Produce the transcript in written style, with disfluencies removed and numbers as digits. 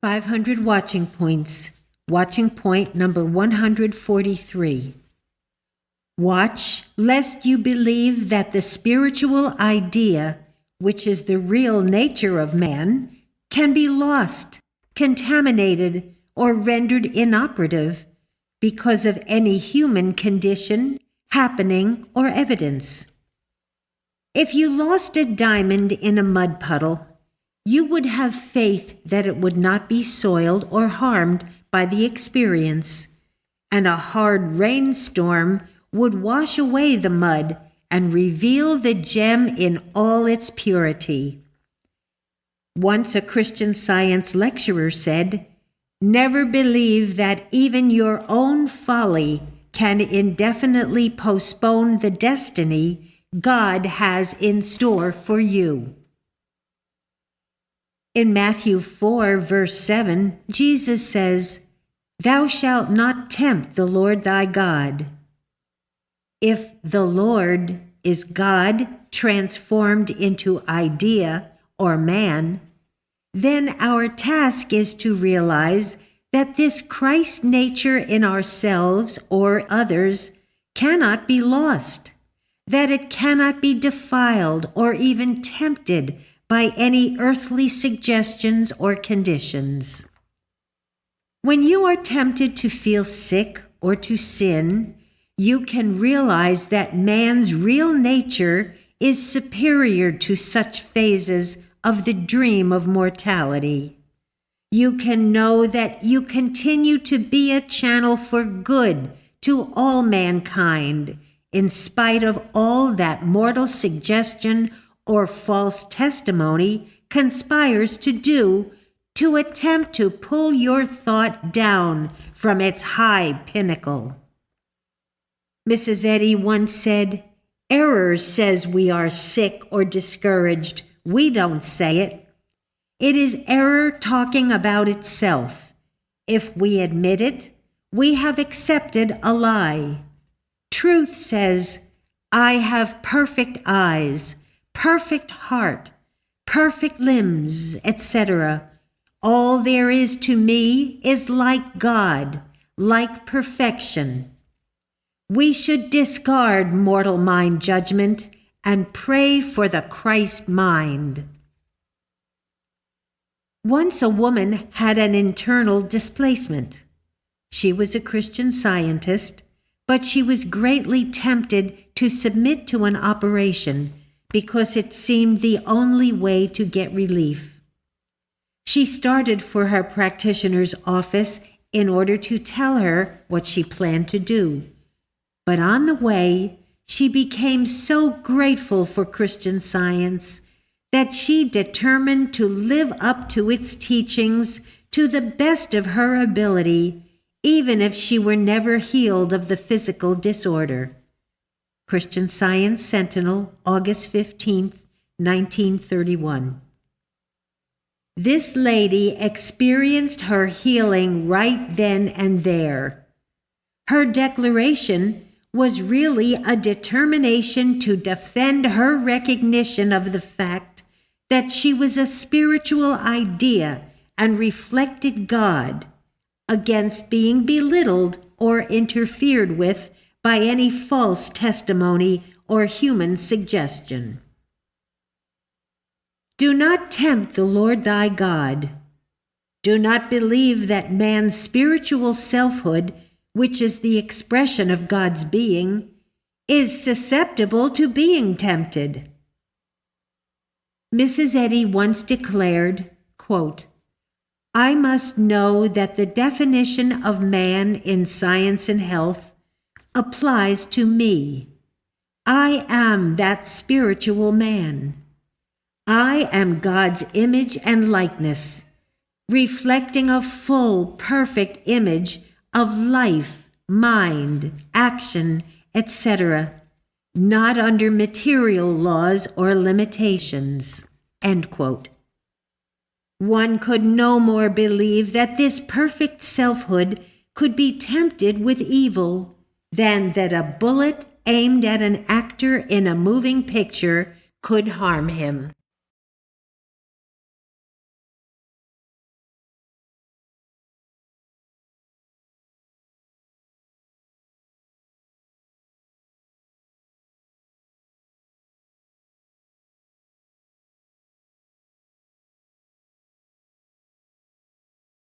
500 watching points. Watching point number 143. Watch lest you believe that the spiritual idea, which is the real nature of man, can be lost, contaminated, or rendered inoperative because of any human condition, happening, or evidence. If you lost a diamond in a mud puddle, you would have faith that it would not be soiled or harmed by the experience, and a hard rainstorm would wash away the mud and reveal the gem in all its purity. Once a Christian Science lecturer said, "Never believe that even your own folly can indefinitely postpone the destiny God has in store for you." In Matthew 4, verse 7, Jesus says, "Thou shalt not tempt the Lord thy God." If the Lord is God transformed into idea or man, then our task is to realize that this Christ nature in ourselves or others cannot be lost, that it cannot be defiled or even tempted by any earthly suggestions or conditions. When you are tempted to feel sick or to sin, you can realize that man's real nature is superior to such phases of the dream of mortality. You can know that you continue to be a channel for good to all mankind, in spite of all that mortal suggestion or false testimony conspires to do to attempt to pull your thought down from its high pinnacle. Mrs. Eddy once said, "Error says we are sick or discouraged. We don't say it. It is error talking about itself. If we admit it, we have accepted a lie. Truth says, I have perfect eyes, perfect heart, perfect limbs, etc. All there is to me is like God, like perfection. We should discard mortal mind judgment and pray for the Christ mind." Once a woman had an internal displacement. She was a Christian Scientist, but she was greatly tempted to submit to an operation because it seemed the only way to get relief. She started for her practitioner's office in order to tell her what she planned to do. But on the way, she became so grateful for Christian Science that she determined to live up to its teachings to the best of her ability, even if she were never healed of the physical disorder. Christian Science Sentinel, August 15, 1931. This lady experienced her healing right then and there. Her declaration was really a determination to defend her recognition of the fact that she was a spiritual idea and reflected God, against being belittled or interfered with by any false testimony or human suggestion. Do not tempt the Lord thy God. Do not believe that man's spiritual selfhood, which is the expression of God's being, is susceptible to being tempted. Mrs. Eddy once declared, quote, "I must know that the definition of man in science and health applies to me. I am that spiritual man. I am God's image and likeness, reflecting a full, perfect image of life, mind, action, etc., not under material laws or limitations." End quote. One could no more believe that this perfect selfhood could be tempted with evil than that a bullet aimed at an actor in a moving picture could harm him.